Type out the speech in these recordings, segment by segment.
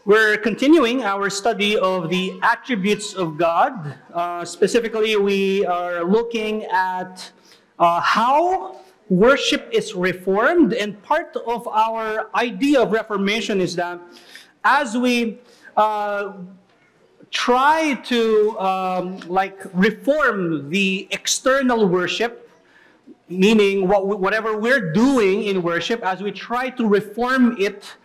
We're continuing our study of the attributes of God. Specifically, we are looking at how worship is reformed. And part of our idea of reformation is that as we try to reform the external worship, meaning whatever we're doing in worship, as we try to reform it,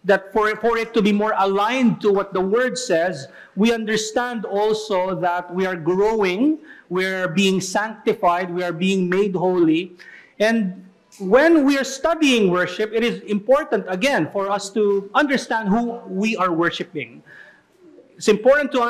that for it to be more aligned to what the Word says, we understand also that we are growing, we are being sanctified, we are being made holy. And when we are studying worship, it is important, again, for us to understand who we are worshiping. It's important for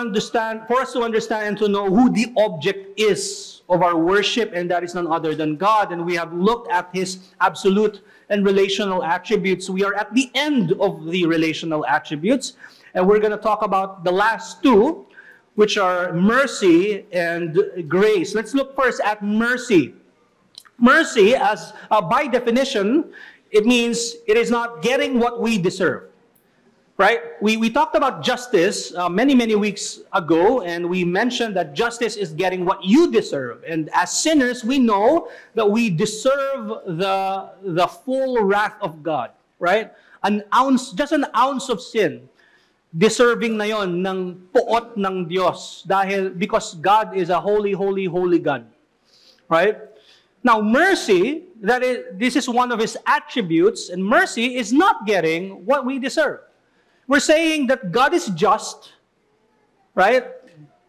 us to understand and to know who the object is of our worship, and that is none other than God. And we have looked at His absolute and relational attributes. We are at the end of the relational attributes, and we're going to talk about the last two, which are mercy and grace. Let's look first at mercy. Mercy, as by definition, it means it is not getting what we deserve. Right? We talked about justice many weeks ago, and we mentioned that justice is getting what you deserve. And as sinners, we know that we deserve the full wrath of God. Right? Just an ounce of sin, deserving na yon ng puot ng Diyos because God is a holy, holy, holy God. Right? Now, mercy, this is one of His attributes, and mercy is not getting what we deserve. We're saying that God is just, right?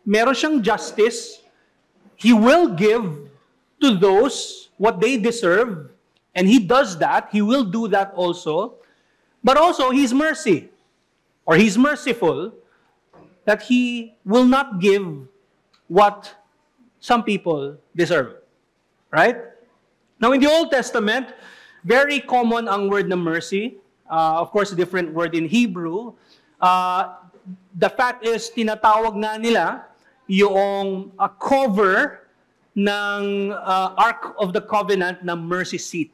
Meron siyang justice. He will give to those what they deserve, and He does that. He will do that also. But also, He's mercy, or He's merciful, that He will not give what some people deserve, right? Now, in the Old Testament, very common ang word na mercy. Of course, a different word in Hebrew. The fact is, tinatawag na nila yung cover ng Ark of the Covenant na mercy seat.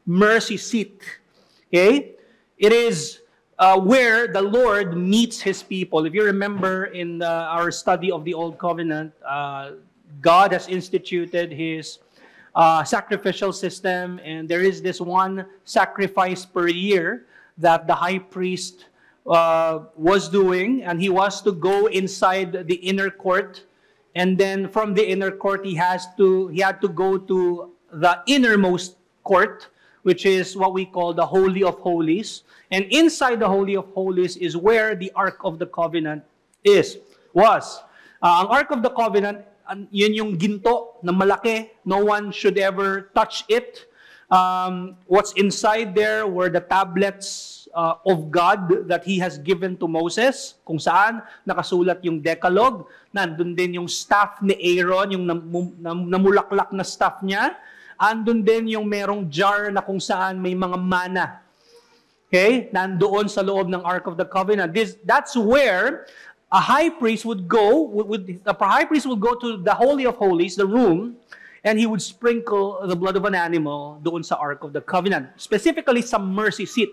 Mercy seat. Okay? It is where the Lord meets His people. If you remember in our study of the Old Covenant, God has instituted His sacrificial system, and there is this one sacrifice per year that the high priest was doing, and he was to go inside the inner court, and then from the inner court he had to go to the innermost court, which is what we call the Holy of Holies. And inside the Holy of Holies is where the Ark of the Covenant was. Ang Ark of the Covenant, yun yung ginto na malaki. No one should ever touch it. What's inside there were the tablets of God that He has given to Moses, kung saan nakasulat yung Decalogue. Nandun din yung staff ni Aaron, yung namulaklak na staff niya. Andun din yung merong jar na kung saan may mga mana. Okay? Nandoon sa loob ng Ark of the Covenant. That's where a high priest would go, to the Holy of Holies, the room, and he would sprinkle the blood of an animal doon sa Ark of the Covenant, specifically sa mercy seat.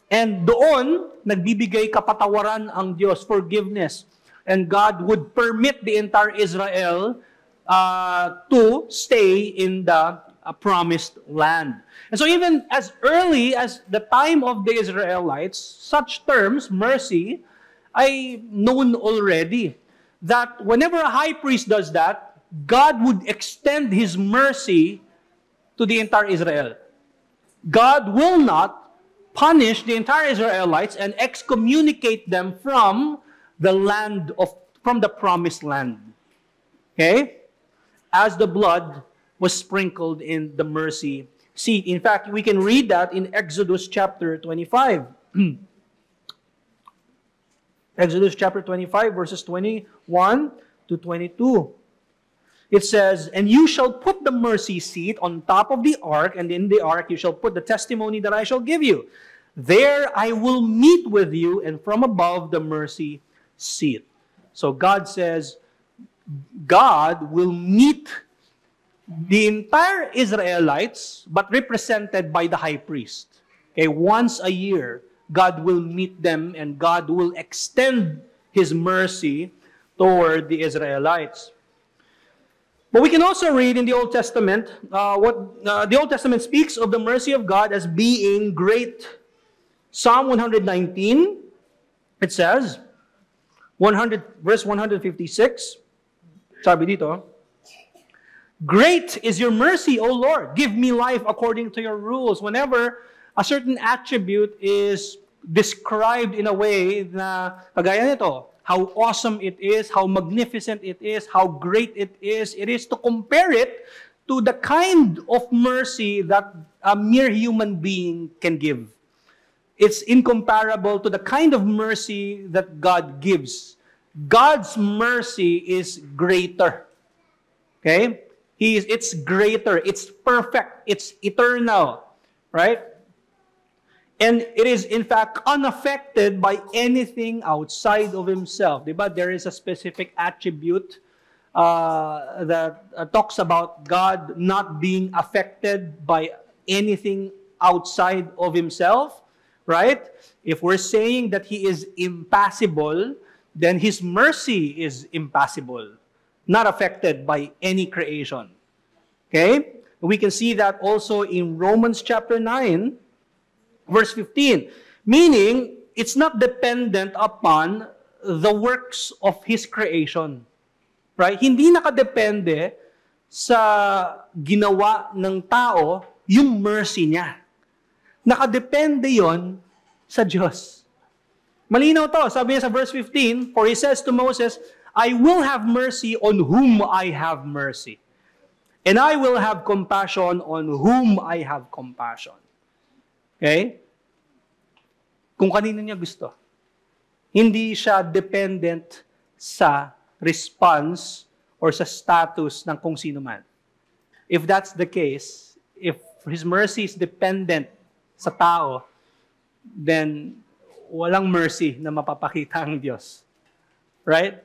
And doon, nagbibigay kapatawaran ang Diyos, forgiveness. And God would permit the entire Israel to stay in the promised land. And so even as early as the time of the Israelites, such terms, mercy, ay known already. That whenever a high priest does that, God would extend His mercy to the entire Israel. God will not punish the entire Israelites and excommunicate them from the promised land. Okay? As the blood was sprinkled in the mercy seat. In fact, we can read that in Exodus chapter 25. Exodus chapter 25, verses 21 to 22. It says, "And you shall put the mercy seat on top of the ark, and in the ark you shall put the testimony that I shall give you. There I will meet with you, and from above the mercy seat." So God says, God will meet the entire Israelites, but represented by the high priest. Okay, once a year, God will meet them and God will extend His mercy toward the Israelites. But we can also read in the Old Testament, the Old Testament speaks of the mercy of God as being great. Psalm 119, it says, verse 156, sabi dito, "Great is your mercy, O Lord. Give me life according to your rules." Whenever a certain attribute is described in a way na kagaya nito, how awesome it is, how magnificent it is, how great it is to compare it to the kind of mercy that a mere human being can give. It's incomparable to the kind of mercy that God gives. God's mercy is greater. Okay? It's greater, it's perfect, it's eternal, right? And it is in fact unaffected by anything outside of Himself. Diba? There is a specific attribute that talks about God not being affected by anything outside of Himself, right? If we're saying that He is impassible, then His mercy is impassible, not affected by any creation. Okay? We can see that also in Romans chapter 9, verse 15. Meaning, it's not dependent upon the works of His creation. Right? Hindi nakadepende sa ginawa ng tao yung mercy niya. Nakadepende yon sa Diyos. Malinaw to. Sabi niya sa verse 15, "For He says to Moses, I will have mercy on whom I have mercy. And I will have compassion on whom I have compassion." Okay? Kung kanino niya gusto. Hindi siya dependent sa response or sa status ng kung sino man. If that's the case, if His mercy is dependent sa tao, then walang mercy na mapapakita ang Diyos. Right?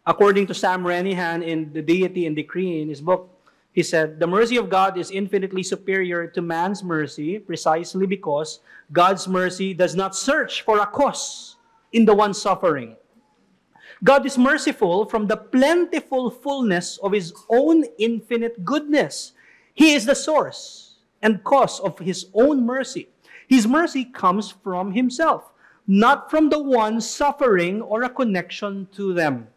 According to Sam Renihan in The Deity and Decree in his book, he said, "The mercy of God is infinitely superior to man's mercy precisely because God's mercy does not search for a cause in the one suffering. God is merciful from the plentiful fullness of His own infinite goodness. He is the source and cause of His own mercy. His mercy comes from Himself, not from the one suffering or a connection to them.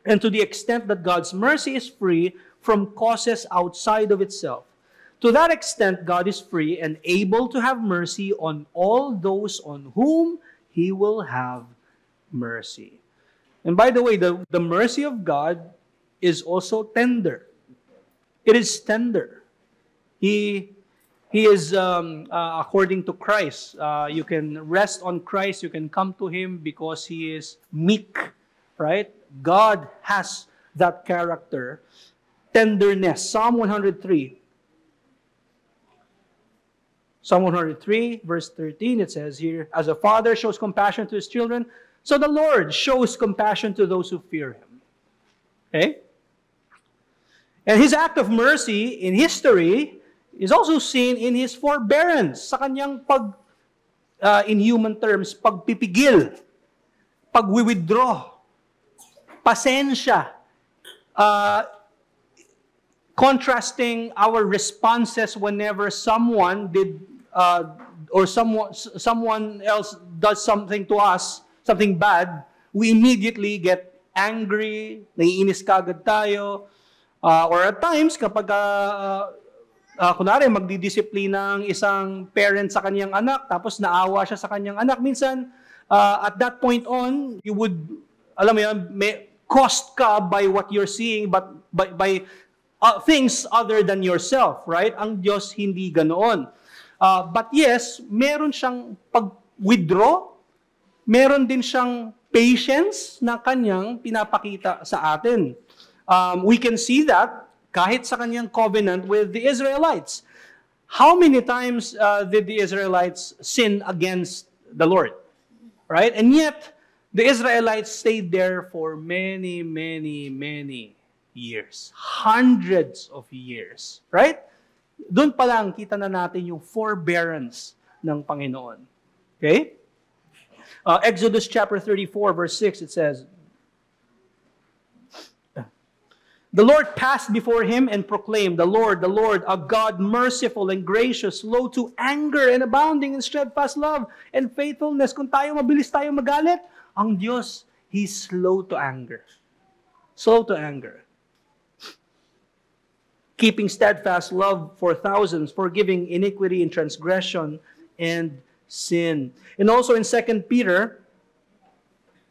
And to the extent that God's mercy is free from causes outside of itself, to that extent God is free and able to have mercy on all those on whom He will have mercy." And by the way, the mercy of God is also tender. It is tender. He is, according to Christ, you can rest on Christ, you can come to Him because He is meek, right? God has that character, tenderness. Psalm 103. Psalm 103, verse 13, it says here, "As a father shows compassion to his children, so the Lord shows compassion to those who fear Him." Okay? And His act of mercy in history is also seen in His forbearance, sa Kanyang in human terms, pagpipigil, pag-withdraw, pasensya, contrasting our responses whenever someone did or someone else does something to us, something bad, we immediately get angry, naiinis kagad tayo, or at times kapag kunwari magdidisiplina ang isang parent sa kanyang anak, tapos naawa siya sa kanyang anak, minsan at that point on, you would, alam mo yun, caused ka by what you're seeing, but by things other than yourself, right? Ang Diyos hindi ganoon. But yes, meron siyang pag-withdraw, meron din siyang patience na kanyang pinapakita sa atin. We can see that kahit sa kanyang covenant with the Israelites. How many times did the Israelites sin against the Lord? Right? And yet, the Israelites stayed there for many, many, many years. Hundreds of years. Right? Doon pa lang kita na natin yung forbearance ng Panginoon. Okay? Exodus chapter 34, verse 6, it says, the Lord passed before him and proclaimed, the Lord, a God merciful and gracious, slow to anger and abounding in steadfast love and faithfulness. Kung mabilis tayo magalit, ang Diyos, He's slow to anger. Slow to anger. Keeping steadfast love for thousands, forgiving iniquity and transgression and sin. And also in 2 Peter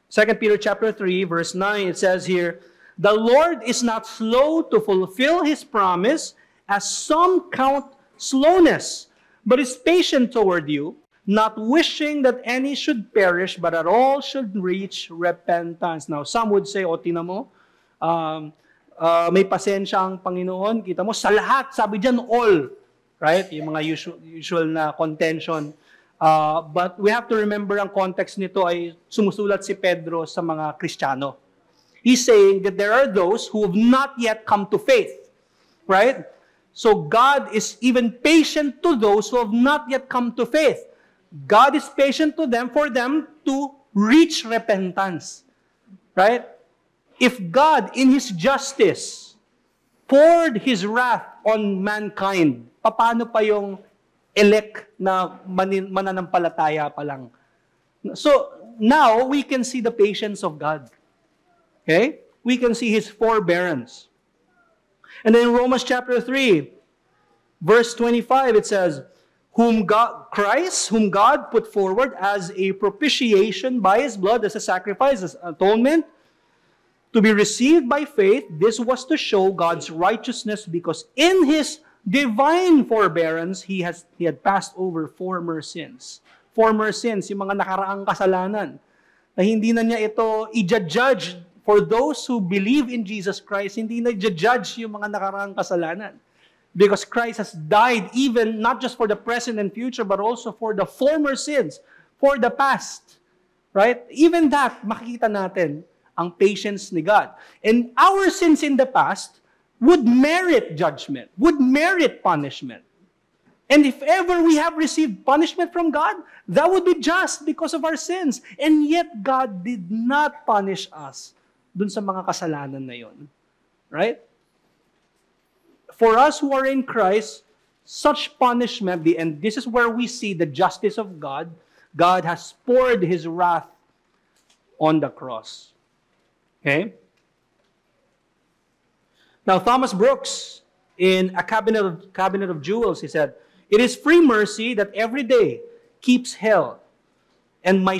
chapter 3, verse 9, it says here, the Lord is not slow to fulfill His promise, as some count slowness, but is patient toward you, not wishing that any should perish, but that all should reach repentance. Now, some would say, o tina mo, may pasensya ang Panginoon. Kita mo, sa lahat, sabi dyan, all. Right? Yung mga usual na contention. But we have to remember ang context nito ay sumusulat si Pedro sa mga Kristiyano. He's saying that there are those who have not yet come to faith. Right? So God is even patient to those who have not yet come to faith. God is patient to them for them to reach repentance. Right? If God, in His justice, poured His wrath on mankind, paano pa yung elect na mananampalataya pa lang? So, now, we can see the patience of God. Okay? We can see His forbearance. And then in Romans chapter 3, verse 25, it says, Christ, whom God put forward as a propitiation by His blood, as a sacrifice, as atonement, to be received by faith. This was to show God's righteousness, because in His divine forbearance, He had passed over former sins. Former sins, yung mga nakaraang kasalanan, na hindi na niya ito i-judge for those who believe in Jesus Christ. Hindi na i-judge yung mga nakaraang kasalanan. Because Christ has died even not just for the present and future, but also for the former sins, for the past. Right? Even that, makikita natin ang patience ni God. And our sins in the past would merit judgment, would merit punishment. And if ever we have received punishment from God, that would be just because of our sins. And yet God did not punish us dun sa mga kasalanan na yon. Right? For us who are in Christ, such punishment, and this is where we see the justice of God, God has poured His wrath on the cross. Okay? Now, Thomas Brooks, in A Cabinet of Jewels, he said, it is free mercy that every day keeps hell and my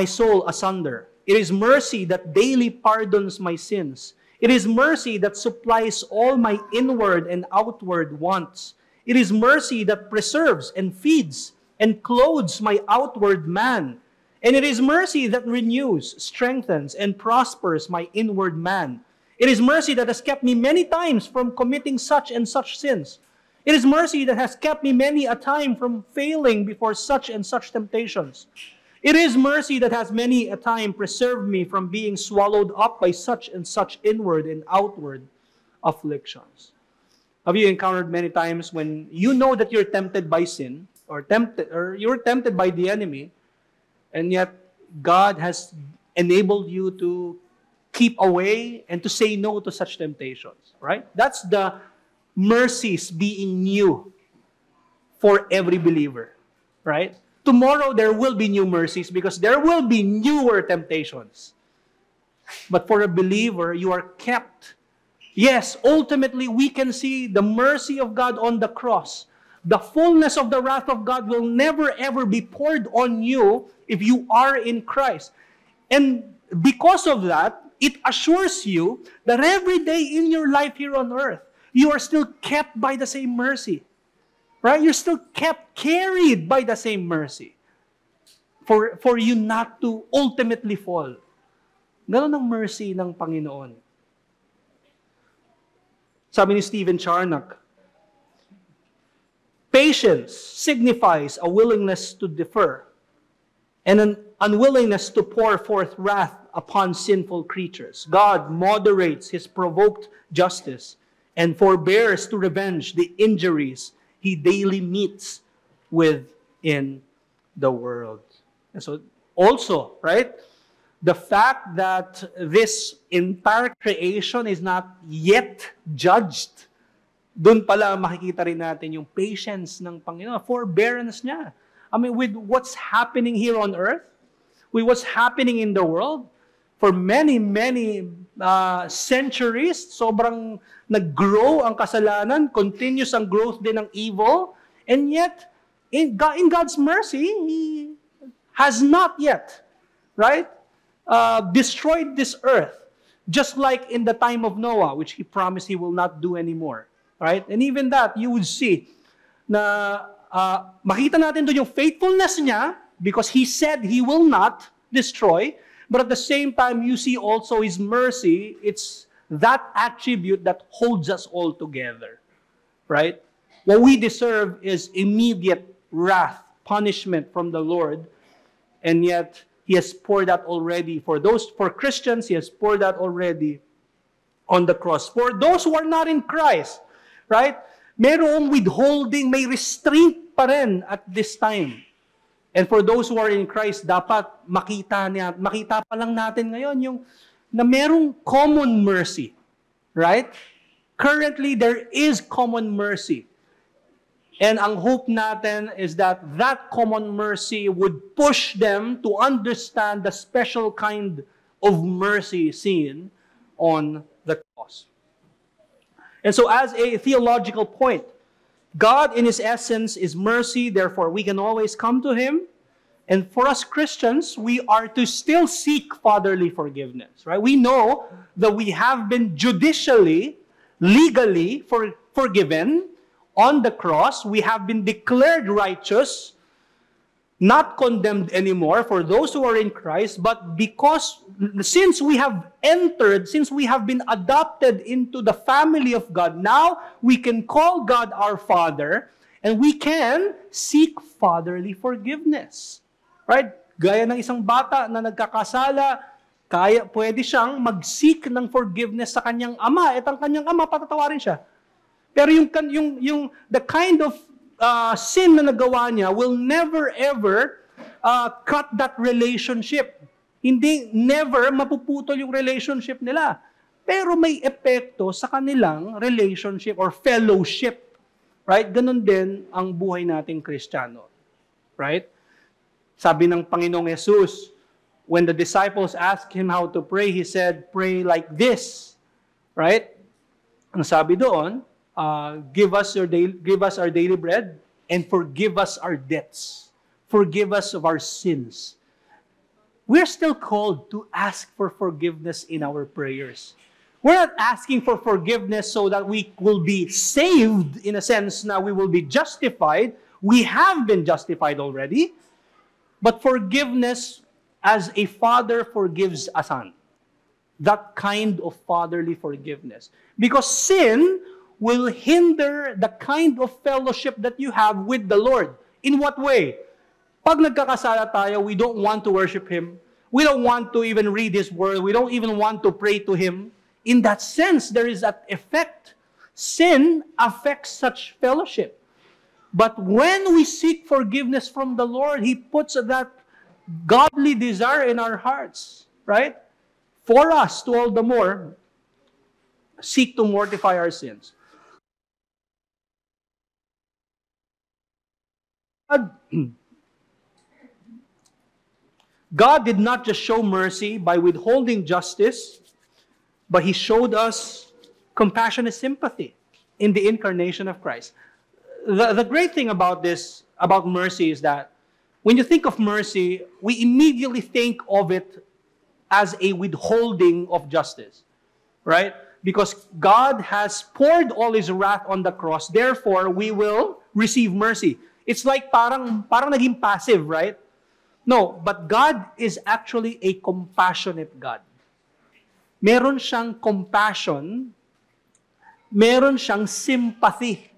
soul asunder. It is mercy that daily pardons my sins. It is mercy that supplies all my inward and outward wants. It is mercy that preserves and feeds and clothes my outward man. And it is mercy that renews, strengthens, and prospers my inward man. It is mercy that has kept me many times from committing such and such sins. It is mercy that has kept me many a time from failing before such and such temptations. It is mercy that has many a time preserved me from being swallowed up by such and such inward and outward afflictions. Have you encountered many times when you know that you're tempted by sin, or you're tempted by the enemy, and yet God has enabled you to keep away and to say no to such temptations, right? That's the mercies being new for every believer, right? Tomorrow there will be new mercies because there will be newer temptations. But for a believer, you are kept. Yes, ultimately we can see the mercy of God on the cross. The fullness of the wrath of God will never ever be poured on you if you are in Christ. And because of that, it assures you that every day in your life here on earth, you are still kept by the same mercy. Right? You're still kept, carried by the same mercy. For you not to ultimately fall. Ganon ang mercy ng Panginoon. Sabi ni Stephen Charnock, patience signifies a willingness to defer and an unwillingness to pour forth wrath upon sinful creatures. God moderates His provoked justice and forbears to revenge the injuries He daily meets with in the world. And so also, right, the fact that this entire creation is not yet judged, doon pala makikita rin natin yung patience ng Panginoon, forbearance niya. I mean, with what's happening here on earth, with what's happening in the world, for many, many centuries, sobrang nag-grow ang kasalanan, continuous ang growth din ng evil, and yet, in God's mercy, He has not yet, right, destroyed this earth, just like in the time of Noah, which He promised He will not do anymore. Right? And even that, you would see na makita natin doon yung faithfulness niya because He said He will not destroy. But at the same time, you see also His mercy. It's that attribute that holds us all together. Right? What we deserve is immediate wrath, punishment from the Lord. And yet, He has poured that already. For Christians, He has poured that already on the cross. For those who are not in Christ, right? Merong withholding, may restraint pa rin at this time. And for those who are in Christ, dapat makita pa lang natin ngayon yung na merong common mercy. Right? Currently, there is common mercy. And ang hope natin is that that common mercy would push them to understand the special kind of mercy seen on the cross. And so as a theological point, God in His essence is mercy, therefore we can always come to Him. And for us Christians, we are to still seek fatherly forgiveness, right? We know that we have been judicially, legally forgiven on the cross. We have been declared righteous, not condemned anymore for those who are in Christ, but since we have been adopted into the family of God, now we can call God our Father and we can seek fatherly forgiveness. Right? Gaya ng isang bata na nagkakasala, pwede siyang mag-seek ng forgiveness sa kanyang ama at ang kanyang ama patatawarin siya. Pero the kind of sin na nagawa niya will never ever cut that relationship. Never mapuputol yung relationship nila. Pero may epekto sa kanilang relationship or fellowship. Right? Ganon din ang buhay nating Kristiyano. Right? Sabi ng Panginoong Jesus, when the disciples asked Him how to pray, He said, pray like this. Right? Ang sabi doon, give us our daily bread and forgive us our debts. Forgive us of our sins. We're still called to ask for forgiveness in our prayers. We're not asking for forgiveness so that we will be saved in a sense na we will be justified. We have been justified already. But forgiveness as a father forgives a son. That kind of fatherly forgiveness. Because sin will hinder the kind of fellowship that you have with the Lord. In what way? Pag nagkakasala tayo, we don't want to worship Him. We don't want to even read His Word. We don't even want to pray to Him. In that sense, there is that effect. Sin affects such fellowship. But when we seek forgiveness from the Lord, He puts that godly desire in our hearts, right? For us to all the more seek to mortify our sins. God did not just show mercy by withholding justice, but He showed us compassion and sympathy in the incarnation of Christ. The great thing about mercy is that when you think of mercy, we immediately think of it as a withholding of justice, right? Because God has poured all His wrath on the cross, therefore we will receive mercy. It's like parang naging passive, right? No, but God is actually a compassionate God. Meron siyang compassion, meron siyang sympathy.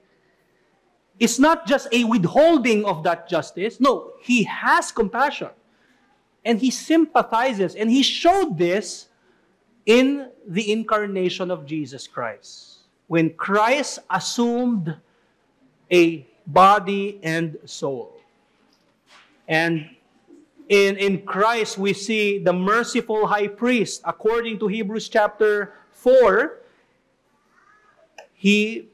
It's not just a withholding of that justice. No, He has compassion. And He sympathizes. And He showed this in the incarnation of Jesus Christ. When Christ assumed a body and soul. And In Christ, we see the merciful high priest. According to Hebrews chapter 4, He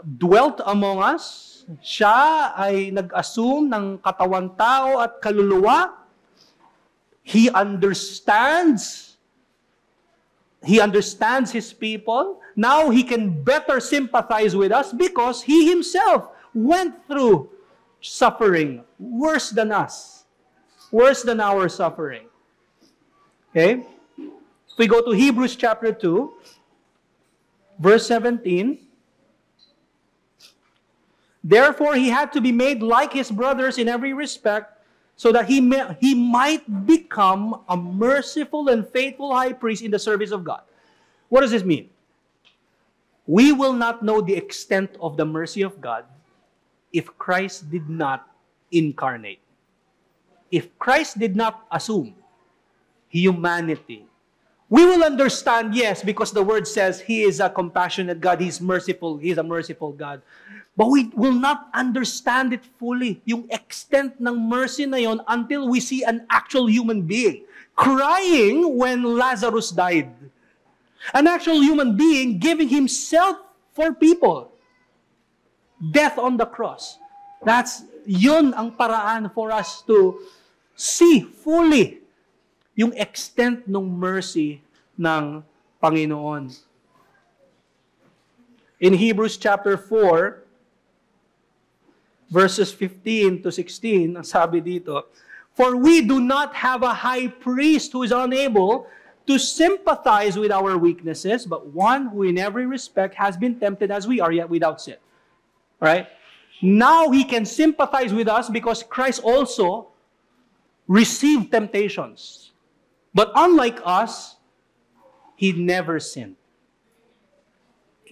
dwelt among us. Siya ay nag-assume ng katawan tao at kaluluwa. He understands His people. Now He can better sympathize with us because He Himself went through suffering worse than us. Worse than our suffering. Okay? If we go to Hebrews chapter 2, verse 17, therefore He had to be made like His brothers in every respect, so that He might become a merciful and faithful high priest in the service of God. What does this mean? We will not know the extent of the mercy of God if Christ did not incarnate. If Christ did not assume humanity. We will understand, yes, because the Word says He is a compassionate God, He's merciful, He's a merciful God. But we will not understand it fully, yung extent ng mercy na yon, until we see an actual human being crying when Lazarus died. An actual human being giving himself for people. Death on the cross. Yun ang paraan for us to see fully yung extent ng mercy ng Panginoon. In Hebrews chapter 4, verses 15 to 16, ang sabi dito, for we do not have a high priest who is unable to sympathize with our weaknesses, but one who in every respect has been tempted as we are, yet without sin. Right? Now He can sympathize with us because Christ also received temptations. But unlike us, He never sinned.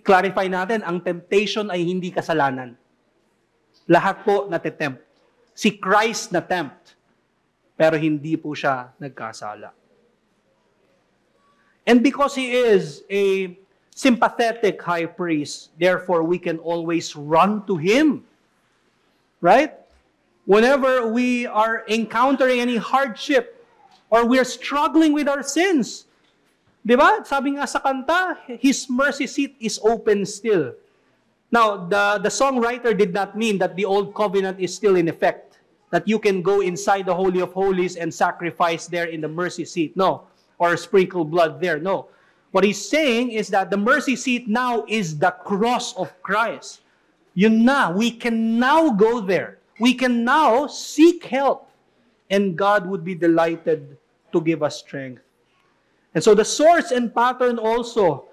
Clarify natin, ang temptation ay hindi kasalanan. Lahat po natitempt. Si Christ na-tempt, pero hindi po siya nagkasala. And because He is a sympathetic high priest, therefore we can always run to Him. Right? Whenever we are encountering any hardship or we are struggling with our sins, di ba? Sabi nga sa kanta, His mercy seat is open still. Now, the songwriter did not mean that the old covenant is still in effect, that you can go inside the Holy of Holies and sacrifice there in the mercy seat. No. Or sprinkle blood there. No. What he's saying is that the mercy seat now is the cross of Christ. Yun na. We can now go there. We can now seek help. And God would be delighted to give us strength. And so the source and pattern also,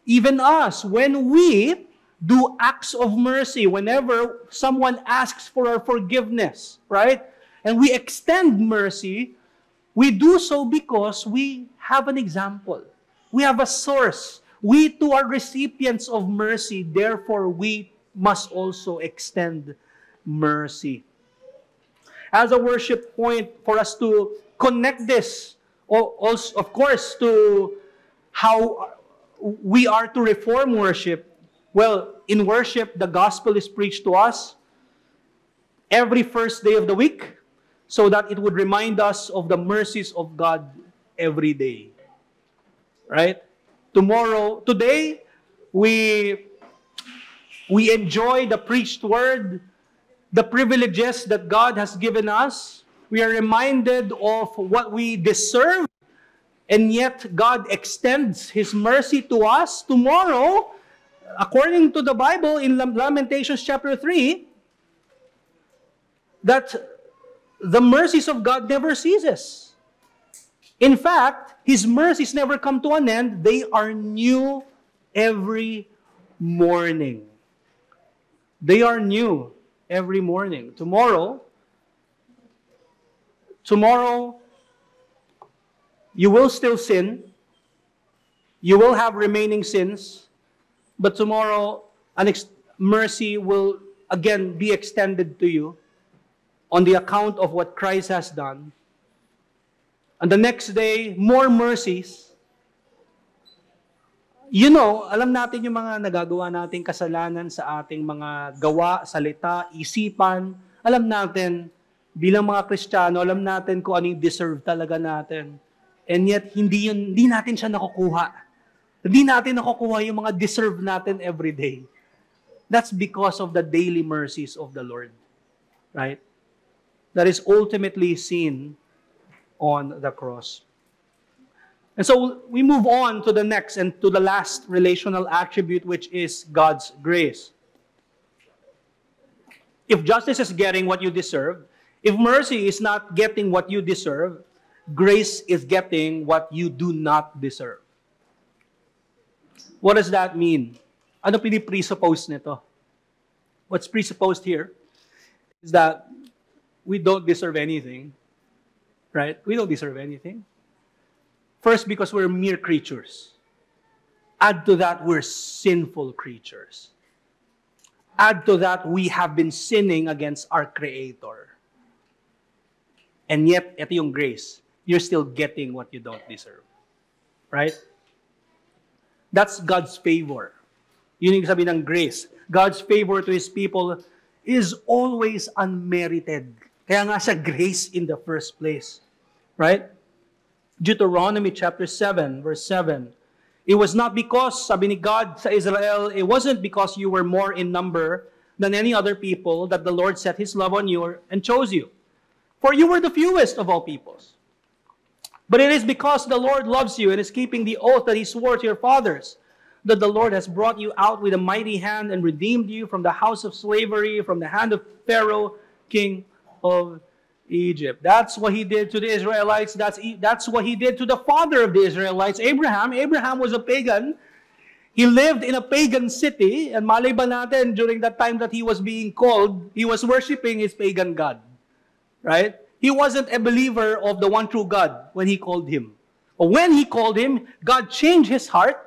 even us, when we do acts of mercy, whenever someone asks for our forgiveness, right? And we extend mercy, we do so because we have an example. We have a source. We too are recipients of mercy. Therefore, we must also extend mercy. As a worship point for us to connect this, also, of course, to how we are to reform worship. Well, in worship, the gospel is preached to us every first day of the week so that it would remind us of the mercies of God every day. Right? Today, we enjoy the preached word, the privileges that God has given us. We are reminded of what we deserve, and yet God extends His mercy to us. Tomorrow, according to the Bible in Lamentations chapter 3, that the mercies of God never ceases. In fact, His mercies never come to an end. They are new every morning. They are new every morning. Tomorrow, you will still sin. You will have remaining sins. But tomorrow, mercy will again be extended to you on the account of what Christ has done. And the next day, more mercies. You know, alam natin yung mga nagagawa nating kasalanan sa ating mga gawa, salita, isipan. Alam natin Bilang mga Kristiyano, alam natin kung ano yung deserve talaga natin. And yet, hindi natin siya nakukuha. Hindi natin nakukuha yung mga deserve natin every day. That's because of the daily mercies of the Lord. Right? That is ultimately seen on the cross. And so, we move on to the next and to the last relational attribute, which is God's grace. If justice is getting what you deserve, if mercy is not getting what you deserve, grace is getting what you do not deserve. What does that mean? Ano pinipresuppose nito? What's presupposed here is that we don't deserve anything. Right? We don't deserve anything. First, because we're mere creatures. Add to that, we're sinful creatures. Add to that, we have been sinning against our Creator. And yet, ito yung grace. You're still getting what you don't deserve. Right? That's God's favor. Yun yung sabi ng grace. God's favor to His people is always unmerited. Kaya nga siya grace in the first place. Right? Deuteronomy chapter 7, verse 7. It was not because, sabi ni God sa Israel, it wasn't because you were more in number than any other people that the Lord set His love on you and chose you. For you were the fewest of all peoples. But it is because the Lord loves you and is keeping the oath that He swore to your fathers, that the Lord has brought you out with a mighty hand and redeemed you from the house of slavery, from the hand of Pharaoh, king of Egypt. That's what He did to the Israelites. That's what He did to the father of the Israelites, Abraham. Abraham was a pagan. He lived in a pagan city, and malay ba natin, during that time that he was being called, he was worshiping his pagan god. Right? He wasn't a believer of the one true God when He called him. But when He called him, God changed his heart.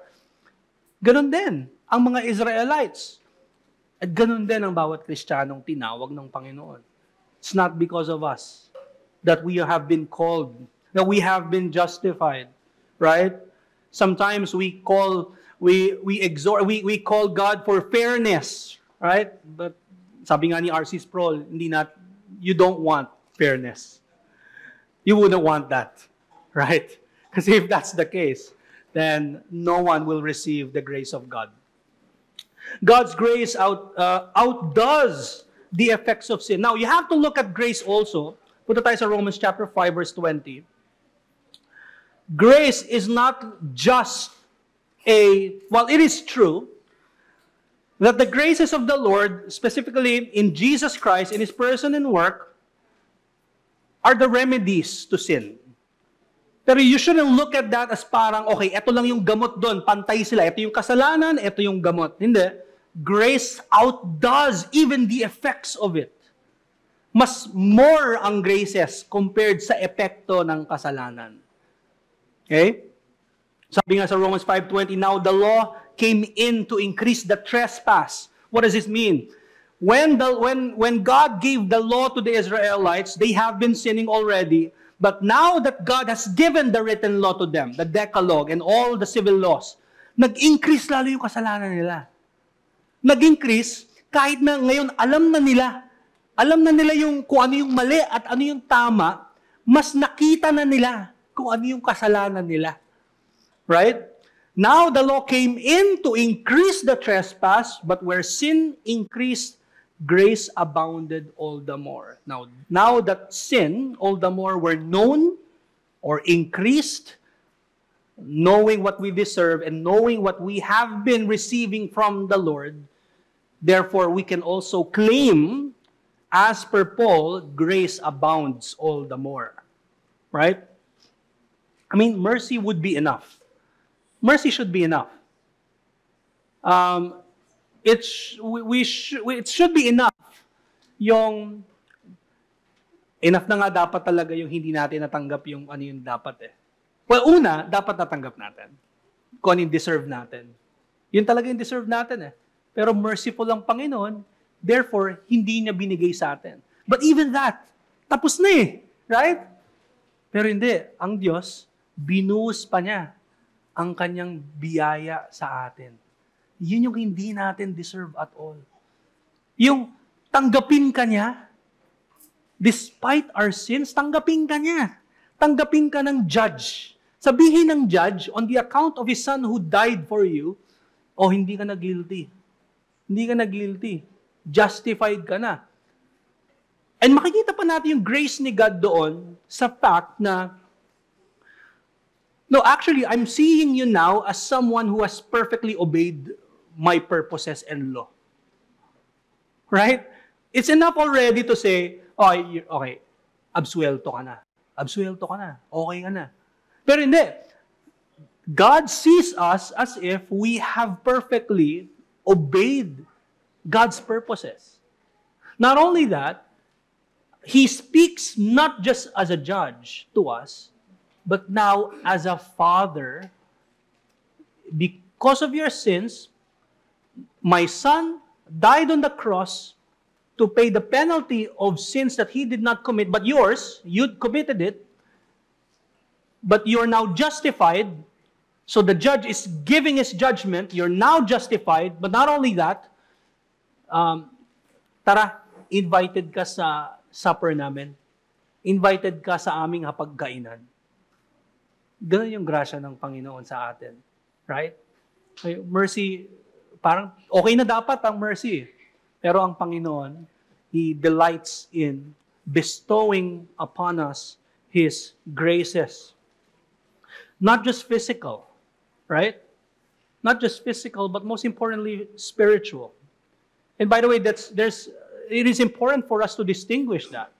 Ganon din ang mga Israelites. At ganon din ang bawat Kristiyanong tinawag ng Panginoon. It's not because of us that we have been called, that we have been justified. Right? Sometimes we call God for fairness. Right? But sabi nga ni R.C. Sproul, you don't want fairness. You wouldn't want that, right? Because if that's the case, then no one will receive the grace of God. God's grace outdoes the effects of sin. Now, you have to look at grace also. Punta tayo sa Romans chapter 5, verse 20. Grace is not just it is true that the graces of the Lord, specifically in Jesus Christ, in His person and work, are the remedies to sin. Pero you shouldn't look at that as parang, okay, ito lang yung gamot doon, pantay sila. Ito yung kasalanan, ito yung gamot. Hindi. Grace outdoes even the effects of it. Mas more ang graces compared sa epekto ng kasalanan. Okay? Sabi nga sa Romans 5:20, now the law came in to increase the trespass. What does this mean? When God gave the law to the Israelites, they have been sinning already. But now that God has given the written law to them, the Decalogue and all the civil laws, nag-increase lalo yung kasalanan nila. Nag-increase kahit na ngayon alam na nila yung kung ano yung mali at ano yung tama, mas nakita na nila kung ano yung kasalanan nila. Right? Now the law came in to increase the trespass, but where sin increased, grace abounded all the more. Now that sin, all the more, were known or increased, knowing what we deserve and knowing what we have been receiving from the Lord, therefore we can also claim, as per Paul, grace abounds all the more. Right? I mean, mercy would be enough. Mercy should be enough. It should be enough. Enough na nga dapat talaga yung hindi natin natanggap yung ano yung dapat eh. Well, una, dapat natanggap natin. Kung ano yung deserve natin. Yun talaga yung deserve natin eh. Pero merciful ang Panginoon, therefore, hindi niya binigay sa atin. But even that, tapos na eh. Right? Pero hindi. Ang Diyos, binuhos pa niya ang kanyang biyaya sa atin. Yun yung hindi natin deserve at all. Yung tanggapin ka niya, Despite our sins, tanggapin ka niya. Tanggapin ka ng judge. Sabihin ng judge, on the account of His Son who died for you, hindi ka na guilty. Hindi ka na guilty. Justified ka na. And makikita pa natin yung grace ni God doon sa fact na, no, actually, I'm seeing you now as someone who has perfectly obeyed my purposes and law. Right? It's enough already to say, okay, absuelto ka na. Absuelto ka na. Okay ka na. Pero hindi. God sees us as if we have perfectly obeyed God's purposes. Not only that, He speaks not just as a judge to us, but now as a father. Because of your sins, my Son died on the cross to pay the penalty of sins that He did not commit, but yours, you committed it, but you're now justified. So the judge is giving his judgment. You're now justified, but not only that, tara, invited ka sa supper namin. Invited ka sa aming hapagkainan. Ganun yung grasya ng Panginoon sa atin. Right? Mercy, parang okay na dapat ang mercy. Pero ang Panginoon, He delights in bestowing upon us His graces. Not just physical, right? Not just physical, but most importantly, spiritual. And by the way, it is important for us to distinguish that.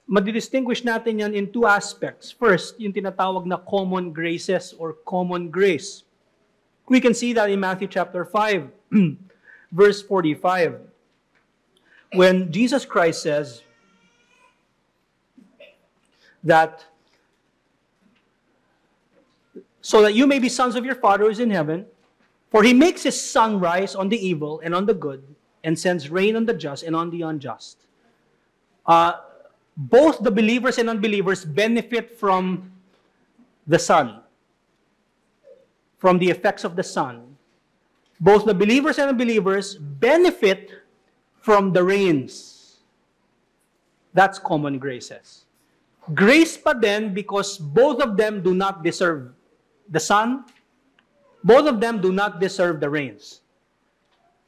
Madidistinguish natin yan in two aspects. First, yung tinatawag na common graces or common grace. We can see that in Matthew chapter 5, verse 45. When Jesus Christ says that, so that you may be sons of your Father who is in heaven, for He makes His sun rise on the evil and on the good, and sends rain on the just and on the unjust. Both the believers and unbelievers benefit from the sun, from the effects of the sun. Both the believers and unbelievers benefit from the rains. That's common graces. Grace pa din because both of them do not deserve the sun. Both of them do not deserve the rains.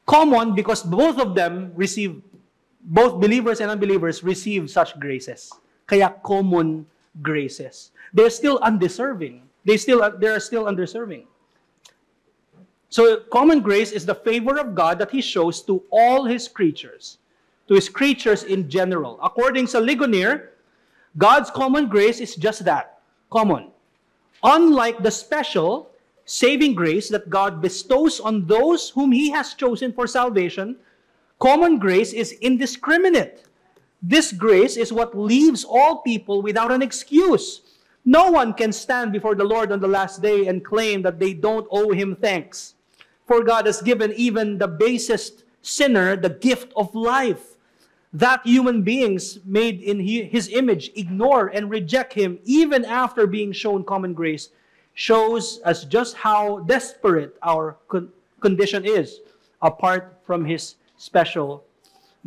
Common because both of them receive, both believers and unbelievers receive such graces. Kaya common graces. They're still undeserving. They are still undeserving. So common grace is the favor of God that He shows to all His creatures, to His creatures in general. According to Ligonier, God's common grace is just that, common. Unlike the special saving grace that God bestows on those whom He has chosen for salvation, common grace is indiscriminate. This grace is what leaves all people without an excuse. No one can stand before the Lord on the last day and claim that they don't owe Him thanks. For God has given even the basest sinner the gift of life. That human beings made in His image ignore and reject Him even after being shown common grace shows us just how desperate our condition is apart from His special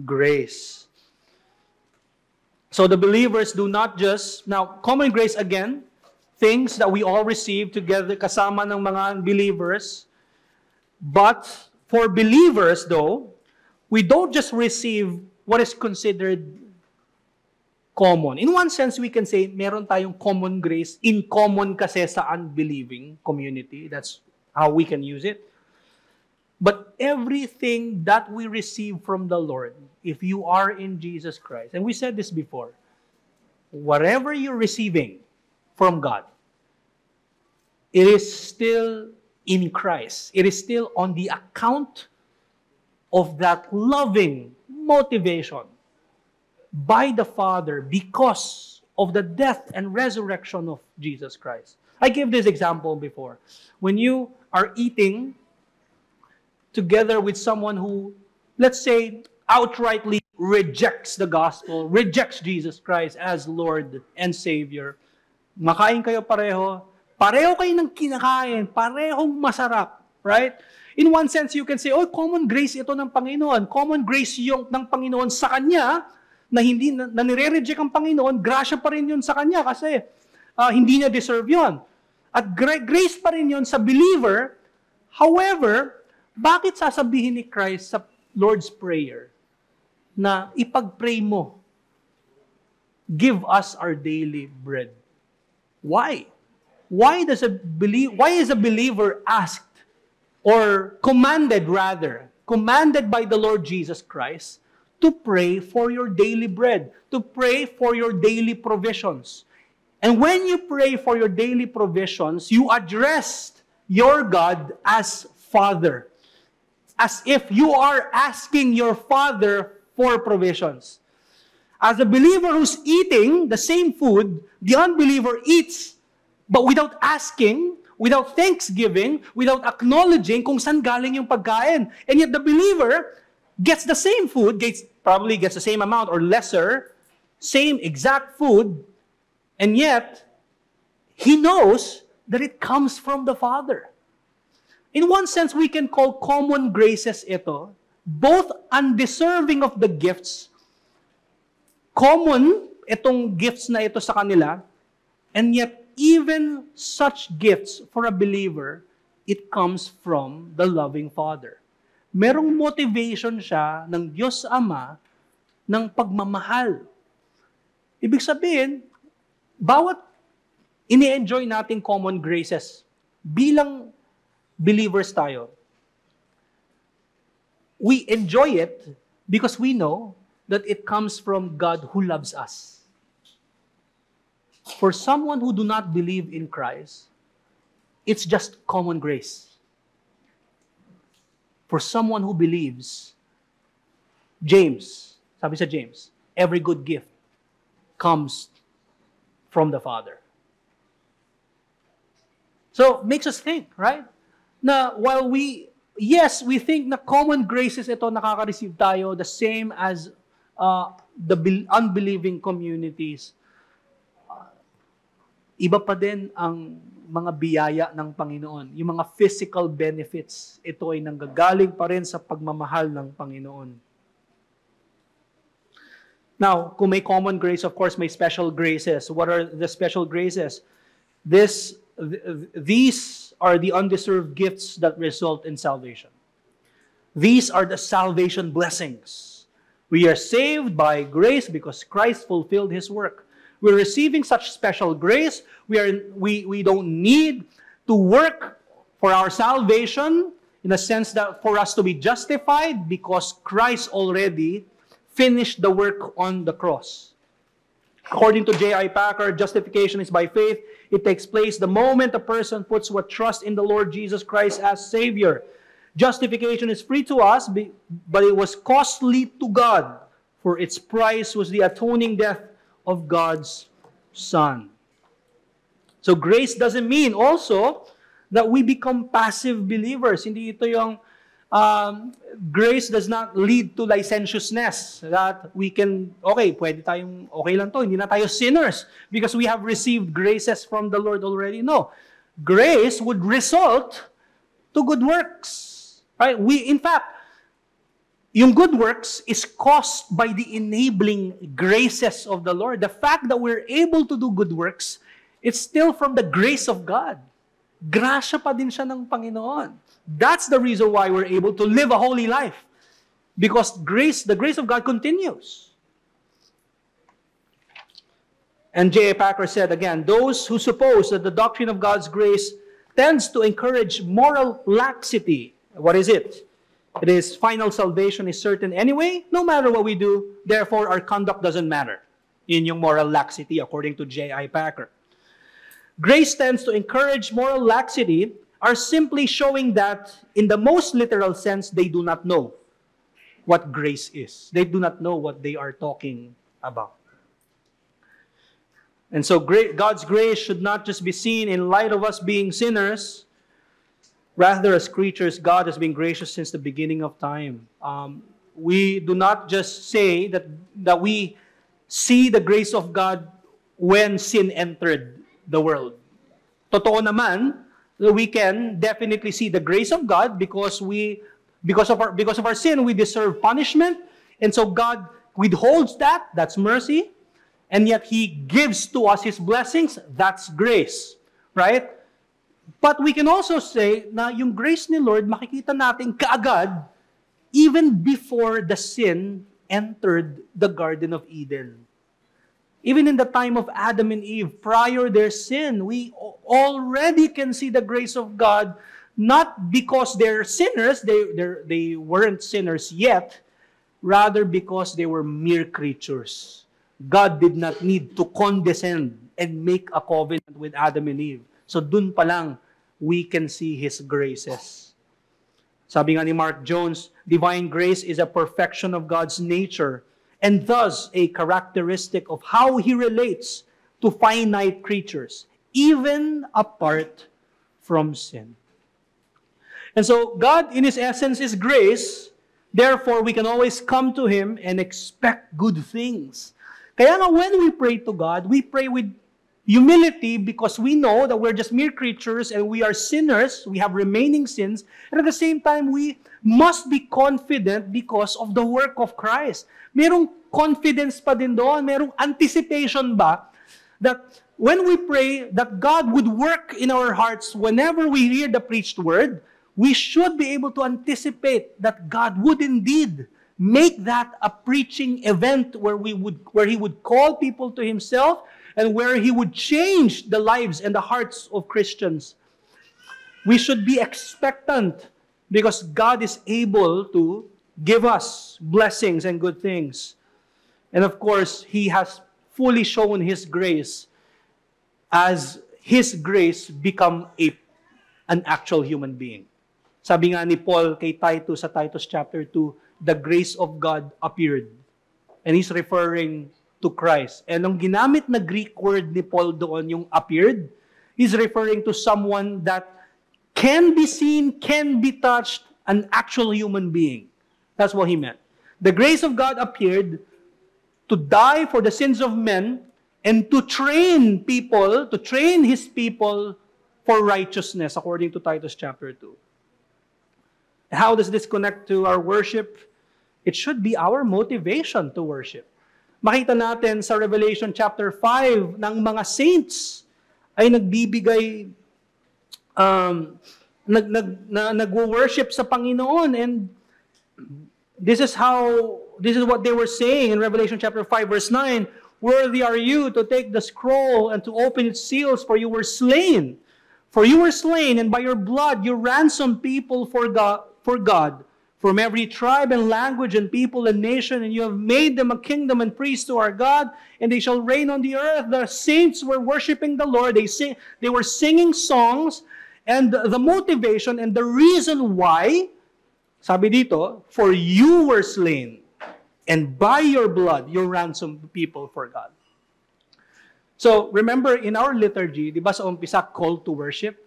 grace. So the believers do not just, now common grace again, things that we all receive together kasama ng mga believers. But for believers though, we don't just receive what is considered common. In one sense, we can say meron tayong common grace in common kasi sa unbelieving community. That's how we can use it. But everything that we receive from the Lord, if you are in Jesus Christ, and we said this before, whatever you're receiving from God, it is still in Christ. It is still on the account of that loving motivation by the Father because of the death and resurrection of Jesus Christ. I gave this example before. When you are eating together with someone who, let's say, outrightly rejects the gospel, rejects Jesus Christ as Lord and Savior, makain kayo pareho kayo ng kinakain, parehong masarap, right? In one sense, you can say, oh, common grace ito ng Panginoon. Common grace yung ng Panginoon sa Kanya na hindi na nire-reject ang Panginoon, grasya pa rin yun sa kanya kasi hindi niya deserve yun. At grace pa rin yun sa believer. However, bakit sasabihin ni Christ sa Lord's Prayer na ipag-pray mo, give us our daily bread? Why? Why is a believer asked or commanded by the Lord Jesus Christ to pray for your daily bread, to pray for your daily provisions? And when you pray for your daily provisions, you address your God as Father, as if you are asking your Father for provisions. As a believer who's eating the same food, the unbeliever eats, but without asking, without thanksgiving, without acknowledging kung saan galing yung pagkain. And yet the believer gets the same food, probably gets the same amount or lesser, same exact food, and yet he knows that it comes from the Father. In one sense, we can call common graces ito, both undeserving of the gifts, common itong gifts na ito sa kanila, and yet even such gifts for a believer, it comes from the loving Father. Merong motivation siya ng Diyos Ama ng pagmamahal. Ibig sabihin, bawat ini-enjoy nating common graces bilang believers tayo, we enjoy it because we know that it comes from God who loves us. For someone who do not believe in Christ, it's just common grace. For someone who believes, sabi sa James, every good gift comes from the Father. So, makes us think, right? Na while we think na common graces ito nakaka-receive tayo the same as the unbelieving communities, iba pa din ang mga biyaya ng Panginoon. Yung mga physical benefits, ito ay nanggagaling pa rin sa pagmamahal ng Panginoon. Now, kung may common grace, of course, may special graces. What are the special graces? These are the undeserved gifts that result in salvation. These are the salvation blessings. We are saved by grace because Christ fulfilled His work. We're receiving such special grace. We don't need to work for our salvation in a sense that for us to be justified because Christ already finished the work on the cross. According to J.I. Packer, justification is by faith. It takes place the moment a person puts what trust in the Lord Jesus Christ as Savior. Justification is free to us, but it was costly to God, for its price was the atoning death of God's Son. So grace doesn't mean also that we become passive believers. Hindi ito yung grace does not lead to licentiousness. That we can, pwede tayong, okay lang to, hindi na tayo sinners because we have received graces from the Lord already. No. Grace would result to good works. Right? In fact, yung good works is caused by the enabling graces of the Lord. The fact that we're able to do good works, it's still from the grace of God. Grasya pa din siya ng Panginoon. That's the reason why we're able to live a holy life. Because the grace of God continues. And J.A. Packer said again, those who suppose that the doctrine of God's grace tends to encourage moral laxity. What is it? It is final salvation is certain anyway, no matter what we do, therefore our conduct doesn't matter. Yun yung moral laxity according to J.I. Packer. Grace tends to encourage moral laxity are simply showing that in the most literal sense, they do not know what grace is. They do not know what they are talking about. And so God's grace should not just be seen in light of us being sinners. Rather, as creatures, God has been gracious since the beginning of time. We do not just say that we see the grace of God when sin entered the world. Totoo naman, we can definitely see the grace of God because of our sin, we deserve punishment. And so God withholds that, that's mercy. And yet He gives to us His blessings, that's grace. Right? But we can also say na yung grace ni Lord, makikita natin kaagad, even before the sin entered the Garden of Eden. Even in the time of Adam and Eve, prior their sin, we already can see the grace of God, not because they're sinners, they weren't sinners yet, rather because they were mere creatures. God did not need to condescend and make a covenant with Adam and Eve. So dun pa lang, we can see His graces. Sabi nga ni Mark Jones, divine grace is a perfection of God's nature and thus a characteristic of how He relates to finite creatures, even apart from sin. And so, God, in His essence, is grace. Therefore, we can always come to Him and expect good things. Kaya nga, when we pray to God, we pray with humility because we know that we're just mere creatures and we are sinners, we have remaining sins, and at the same time, we must be confident because of the work of Christ. Merong confidence pa din doon, merong anticipation ba that when we pray that God would work in our hearts whenever we hear the preached word, we should be able to anticipate that God would indeed make that a preaching event where He would call people to Himself and where He would change the lives and the hearts of Christians. We should be expectant because God is able to give us blessings and good things. And of course, He has fully shown His grace as His grace become an actual human being. Sabi nga ni Paul kay Titus sa Titus chapter 2, the grace of God appeared. And he's referring to Christ. And ang ginamit na Greek word ni Paul doon, yung appeared, he's referring to someone that can be seen, can be touched, an actual human being. That's what he meant. The grace of God appeared to die for the sins of men and to train people, to train His people for righteousness, according to Titus chapter 2. How does this connect to our worship? It should be our motivation to worship. Makita natin sa Revelation chapter 5 ng mga saints ay nagbibigay, nagwo-worship sa Panginoon, and this is what they were saying in Revelation chapter 5 verse 9, worthy are you to take the scroll and to open its seals, for you were slain. For you were slain, and by your blood you ransomed people for God, from every tribe and language and people and nation, and you have made them a kingdom and priests to our God, and they shall reign on the earth. The saints were worshiping the Lord. They were singing songs, and the motivation and the reason why, sabi dito, for you were slain, and by your blood you ransomed people for God. So, remember in our liturgy, di ba sa umpisa, call to worship?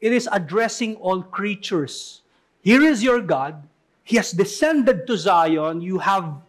It is addressing all creatures. Here is your God. He has descended to Zion. You have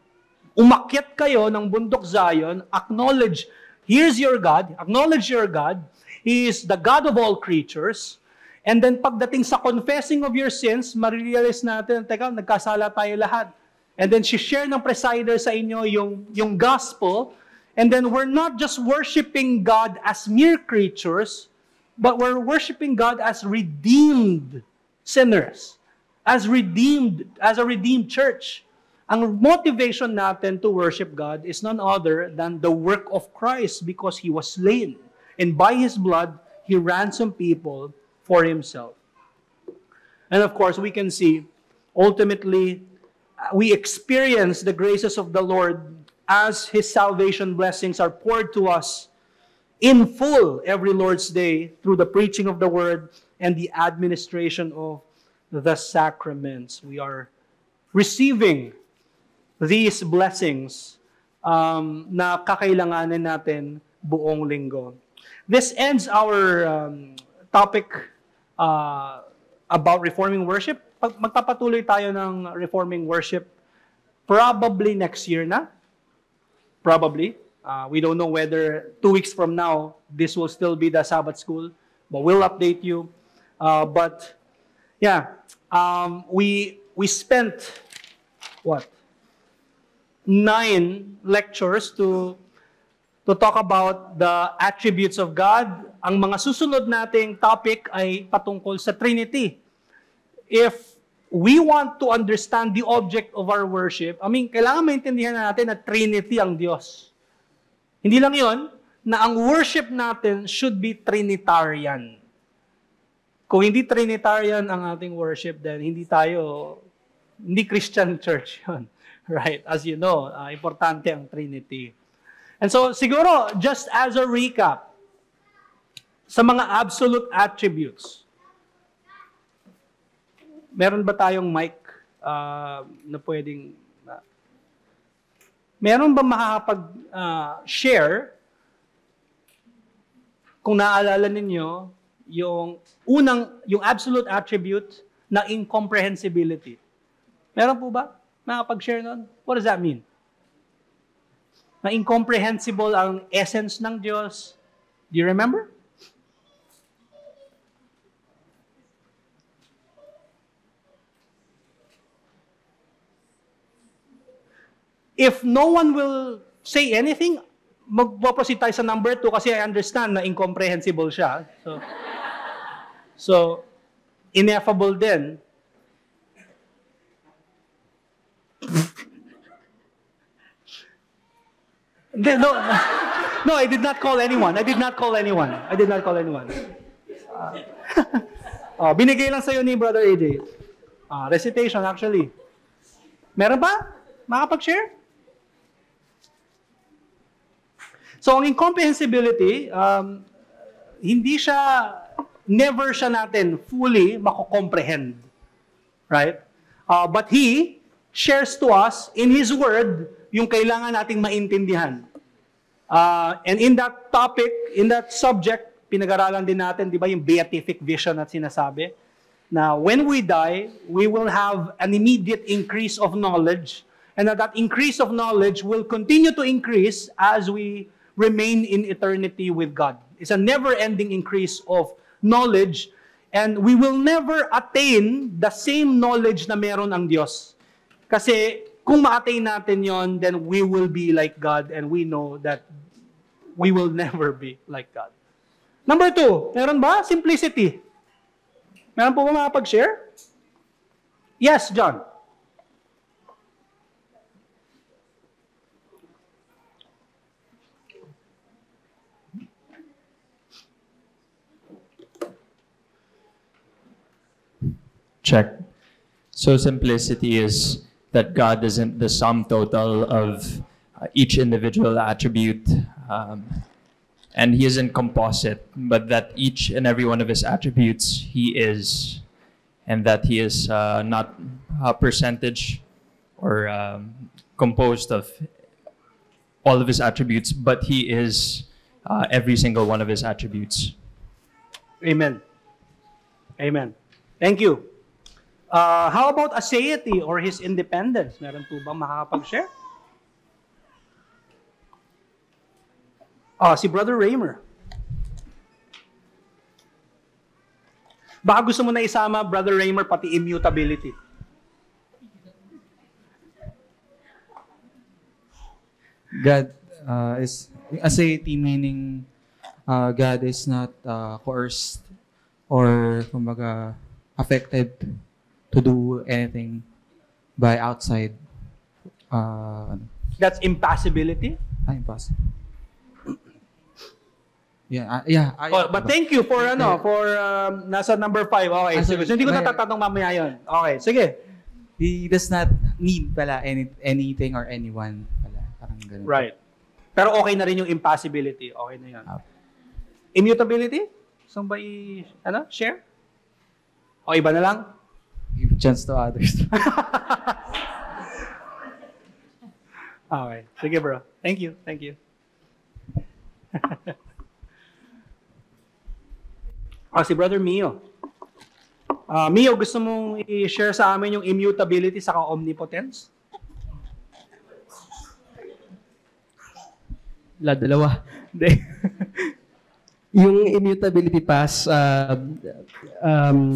umakyat kayo ng bundok Zion. Acknowledge, here's your God. Acknowledge your God. He is the God of all creatures. And then pagdating sa confessing of your sins, marirealize natin, teka, nagkasala tayo lahat. And then share ng presider sa inyo yung gospel. And then we're not just worshiping God as mere creatures, but we're worshiping God as redeemed sinners, as a redeemed church. Ang motivation natin to worship God is none other than the work of Christ, because He was slain. And by His blood, He ransomed people for Himself. And of course, we can see, ultimately, we experience the graces of the Lord as His salvation blessings are poured to us in full every Lord's Day through the preaching of the Word and the administration of the sacraments. We are receiving these blessings na kakailanganin natin buong linggo. This ends our topic about reforming worship. Magpapatuloy tayo ng reforming worship probably next year na. Probably. We don't know whether 2 weeks from now, this will still be the Sabbath school, but we'll update you. But yeah, we spent, what? 9 lectures to talk about the attributes of God. Ang mga susunod nating topic ay patungkol sa Trinity. If we want to understand the object of our worship, kailangan maintindihan natin na Trinity ang Diyos. Hindi lang yon, na ang worship natin should be Trinitarian. Kung hindi Trinitarian ang ating worship, then hindi Christian church yun. Right? As you know, importante ang Trinity. And so, siguro, just as a recap, sa mga absolute attributes, meron ba tayong mic na pwedeng... meron ba makakapag-share kung naaalala ninyo yung absolute attribute na incomprehensibility? Meron po ba? Makakapag-share nun? What does that mean? Na incomprehensible ang essence ng Diyos. Do you remember? If no one will say anything, magpo-proceed tayo sa number 2 kasi I understand na incomprehensible siya. So ineffable din. No, I did not call anyone. Binigay lang sa'yo ni Brother AJ. Recitation actually. Meron ba? Makapag-share? So, ang incomprehensibility, never siya natin fully mako-comprehend. Right? But He shares to us in His Word yung kailangan nating maintindihan. And in that topic, in that subject, pinag-aralan din natin, di ba, yung beatific vision at sinasabi, na when we die, we will have an immediate increase of knowledge, and that increase of knowledge will continue to increase as we remain in eternity with God. It's a never-ending increase of knowledge, and we will never attain the same knowledge na meron ang Diyos. Kasi kung ma-attain natin yon, then we will be like God, and we know that we will never be like God. Number 2, meron ba? Simplicity. Meron po ba makapag-share? Yes, John. Check. So simplicity is that God isn't the sum total of each individual attribute, and He isn't composite, but that each and every one of His attributes He is, and that He is not a percentage or composed of all of His attributes, but He is every single one of His attributes. Amen. Amen. Thank you. How about aseity or His independence? Meron po bang makakapag-share? Si Brother Raymer. Baka gusto mo na isama, Brother Raymer, pati immutability. God is aseity, meaning God is not coerced or kumbaga affected to do anything by outside. That's impassibility? Impossible. But thank you for nasa number 5. Okay, sige. So, hindi ko natatanong mamaya yun. Okay, sige. He does not need pala anything or anyone pala. Parang ganun. Right. Pero okay na rin yung impassibility. Okay na yun. Immutability? Saan ba share? O iba na lang? Give chance to others. Okay. Sige bro. Thank you. Si Brother Mio. Mio, gusto mong i-share sa amin yung immutability sa omnipotence? Dalawa. Yung immutability pass,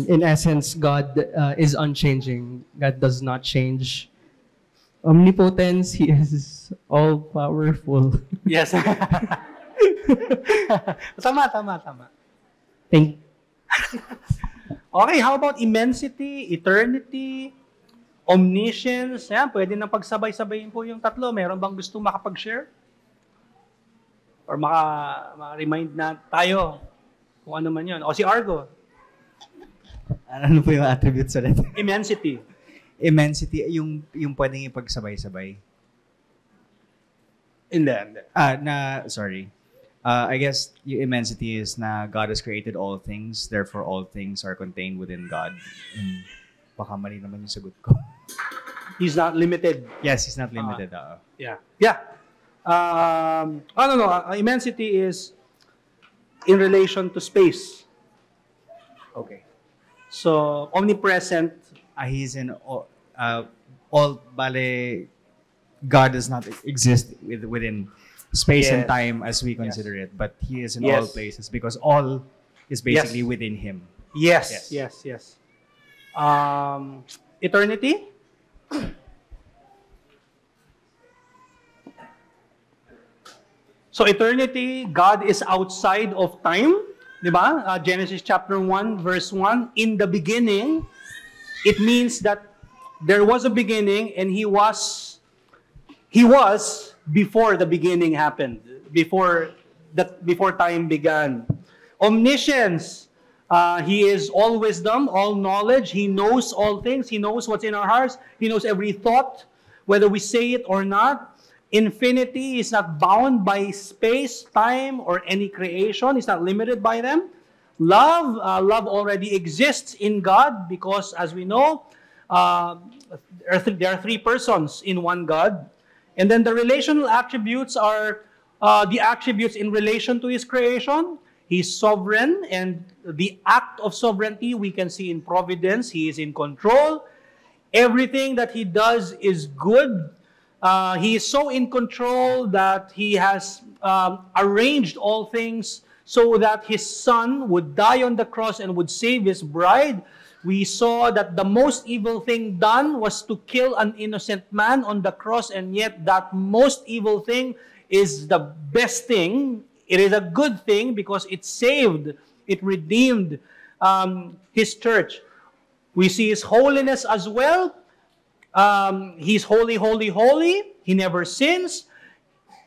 in essence, God is unchanging. God does not change. Omnipotence, He is all-powerful. Yes. Tama. Thank Okay, how about immensity, eternity, omniscience? Yan, pwede na pagsabay-sabayin po yung tatlo. Meron bang gusto makapag-share? Or maka-remind na tayo kung ano man yun. O si Argo, Ano po yung attributes ulit? immensity. Immensity, yung pwedeng ipagsabay-sabay. Hindi. Sorry. I guess yung immensity is na God has created all things, therefore all things are contained within God. Baka mali naman yung sagot ko. He's not limited. Yes, He's not limited. Yeah. Immensity is in relation to space. Okay. So, omnipresent. He's in all bale, God does not exist within space and Yes. time as we consider it, but He is in Yes. all places because all is basically within Him. Yes. Yes. Eternity? So eternity, God is outside of time. Di ba? Genesis chapter 1, verse 1. In the beginning, it means that there was a beginning and He was before the beginning happened. Before time began. Omniscience. He is all wisdom, all knowledge. He knows all things. He knows what's in our hearts. He knows every thought, whether we say it or not. Infinity is not bound by space, time, or any creation. It's not limited by them. Love already exists in God because, as we know, there are three persons in one God. And then the relational attributes are the attributes in relation to His creation. He's sovereign, and the act of sovereignty we can see in providence. He is in control. Everything that He does is good. He is so in control that He has arranged all things so that His Son would die on the cross and would save His bride. We saw that the most evil thing done was to kill an innocent man on the cross, and yet that most evil thing is the best thing. It is a good thing because it saved, it redeemed His church. We see His holiness as well. He's holy, holy, holy. He never sins.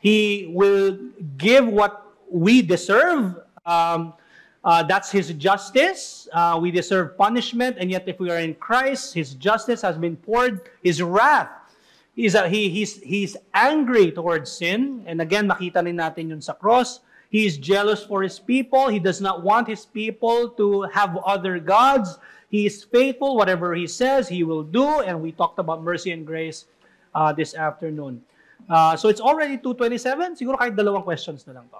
He will give what we deserve. That's His justice. We deserve punishment, and yet if we are in Christ, His justice has been poured. His wrath, he's angry towards sin. And again, makita rin natin yun sa cross. He is jealous for His people. He does not want His people to have other gods. He is faithful. Whatever He says, He will do. And we talked about mercy and grace this afternoon. So it's already 2:27. Siguro kahit dalawang questions na lang to.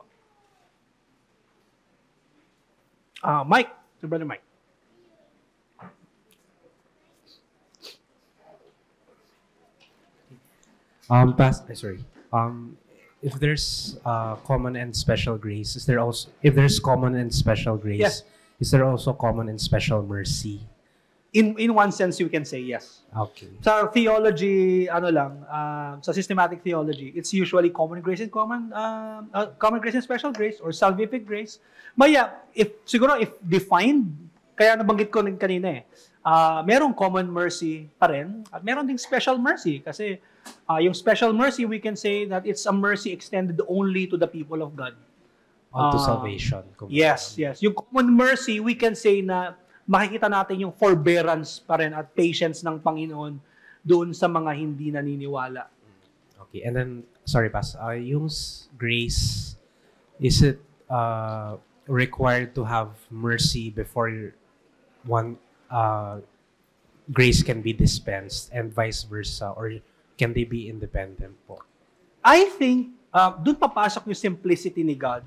Mike, to Brother Mike. If there's common and special grace, is there also if there's common and special grace, Yes. is there also common and special mercy? In one sense, you can say yes. Okay. Sa theology, sa systematic theology, it's usually common grace and common grace and special grace or salvific grace. Maya, if defined, kaya nabanggit ko kanina merong common mercy pa rin at meron ding special mercy kasi yung special mercy, we can say that it's a mercy extended only to the people of God. Unto salvation. Yes. Yung common mercy, we can say na makikita natin yung forbearance pa rin at patience ng Panginoon doon sa mga hindi naniniwala. Okay. And then, sorry, Pas, yung grace, is it required to have mercy before one grace can be dispensed and vice versa, or can they be independent po? I think, doon papasok yung simplicity ni God.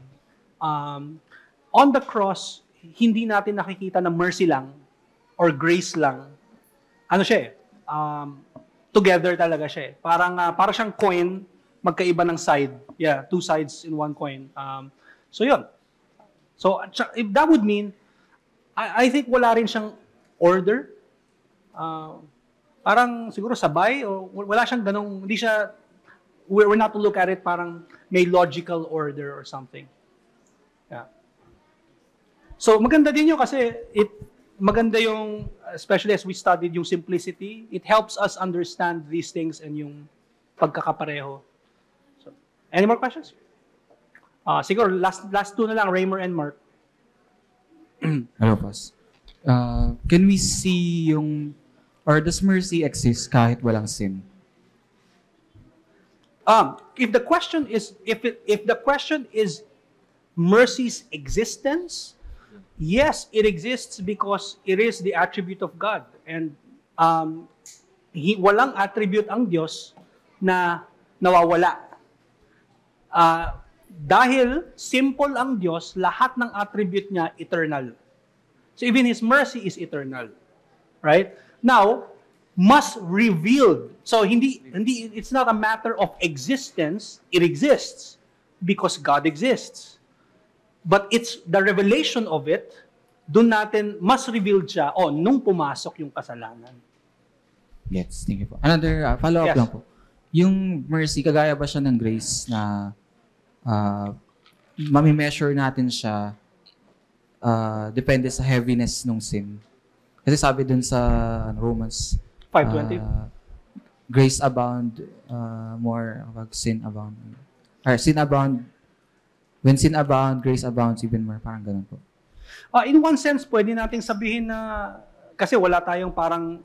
On the cross, hindi natin nakikita na mercy lang or grace lang. Ano siya together talaga siya Parang siyang coin, magkaiba ng side. Yeah, two sides in one coin. So yun. So if that would mean, I think wala rin siyang order. Parang siguro sabay o wala siyang ganong, hindi siya, we're not to look at it parang may logical order or something. Yeah. So maganda din yun kasi maganda yung, especially as we studied yung simplicity, it helps us understand these things and yung pagkakapareho. So, any more questions? Siguro last two na lang, Raymer and Mark. Hello, Pas. Can we see or does mercy exist kahit walang sin? If the question is mercy's existence, yes, it exists because it is the attribute of God. And walang attribute ang Diyos na nawawala. Dahil simple ang Diyos, lahat ng attribute niya eternal. So even His mercy is eternal. Right? Now, mas revealed. So it's not a matter of existence, it exists because God exists. But it's the revelation of it, dun natin mas revealed siya nung pumasok yung kasalanan. Yes, thank you po. Another follow-up Yes. lang po. Yung mercy, kagaya ba siya ng grace na mami-measure natin siya depende sa heaviness ng sin? Kasi sabi dun sa Romans 5:20. Grace abound more pag sin abound. Or sin abound, when sin abound, grace abounds even more. Parang ganun po. In one sense, pwede nating sabihin na kasi wala tayong parang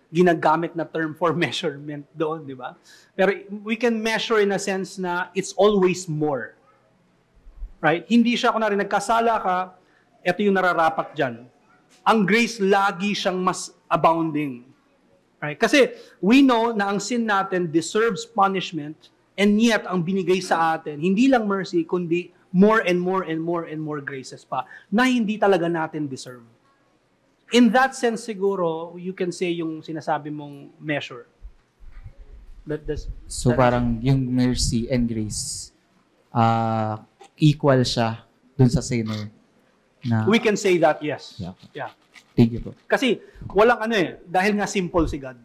ginagamit na term for measurement doon, di ba? Pero we can measure in a sense na it's always more. Right? Hindi siya, kunwari nagkasala ka, ito yung nararapat dyan. Ang grace, lagi siyang mas abounding. Right? Kasi we know na ang sin natin deserves punishment, and yet ang binigay sa atin, hindi lang mercy, kundi more and more and more and more graces pa, na hindi talaga natin deserve. In that sense, siguro, you can say yung sinasabi mong measure. So parang yung mercy and grace, equal siya dun sa sinner. Na, We can say that, yes. Yeah. Yeah. Thank you po. Kasi walang dahil nga simple si God.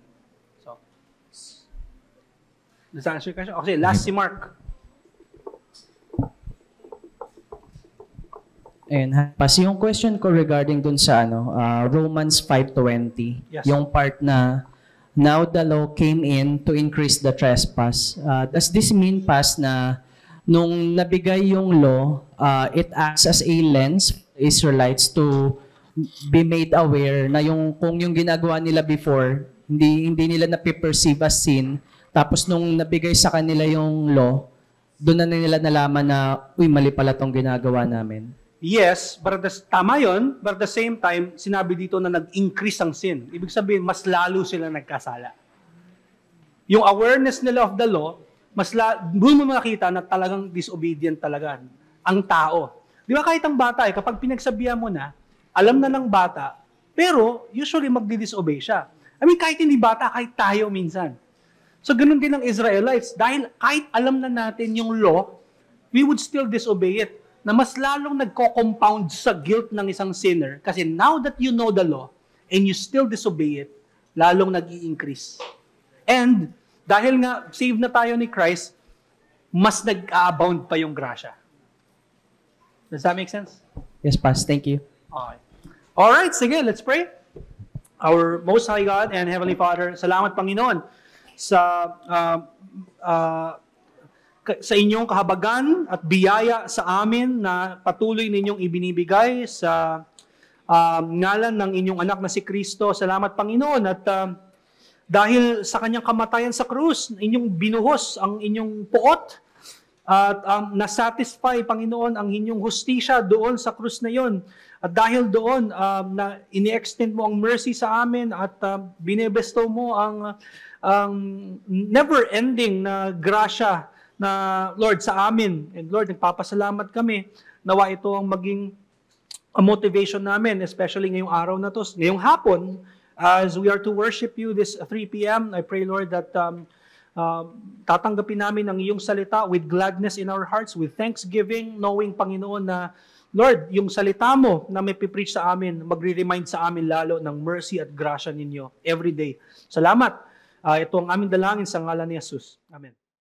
So, does that answer your question? Okay, last si Mark. And pas yung question ko regarding dun sa Romans 5:20, Yes. yung part na now the law came in to increase the trespass. Does this mean pas na nung nabigay yung law, it acts as a lens for Israelites to be made aware na kung yung ginagawa nila before, hindi nila napiperceive as sin, tapos nung nabigay sa kanila yung law, doon na nila nalaman na, mali pala tong ginagawa namin. Yes, tama yun, but at the same time, sinabi dito na nag-increase ang sin. Ibig sabihin, mas lalo sila nagkasala. Yung awareness nila of the law, doon mo makita na talagang disobedient talaga ang tao. Di ba kahit ang bata, kapag pinagsabihan mo na, alam na ng bata, pero usually magdi-disobey siya. I mean, kahit hindi bata, kahit tayo minsan. So, ganun din ang Israelites. Dahil kahit alam na natin yung law, we would still disobey it. Na mas lalong nagko-compound sa guilt ng isang sinner. Kasi now that you know the law, and you still disobey it, lalong nag-i-increase. And, dahil nga, save na tayo ni Christ, mas nag-abound pa yung grasya. Does that make sense? Yes, Pas. Thank you. Okay. Alright, sige, let's pray. Our Most High God and Heavenly Father, salamat Panginoon sa inyong kahabagan at biyaya sa amin na patuloy ninyong ibinibigay sa ngalan ng inyong anak na si Kristo. Salamat Panginoon at dahil sa kanyang kamatayan sa krus, inyong binuhos ang inyong puot at nasatisfy Panginoon ang inyong hustisya doon sa krus na yon. At dahil doon na ini-extend mo ang mercy sa amin at binebestow mo ang never-ending na grasya na Lord sa amin. And Lord, nagpapasalamat kami. Nawa ito ang maging motivation namin, especially ngayong araw na to, ngayong hapon, as we are to worship you this 3 p.m. I pray, Lord, that tatanggapin namin ang iyong salita with gladness in our hearts, with thanksgiving, knowing, Panginoon, na Lord, yung salita mo na may pipreach sa amin, magre-remind sa amin lalo ng mercy at grasya ninyo every day. Salamat. Ito ang aming dalangin sa ngalan ni Jesus. Amen.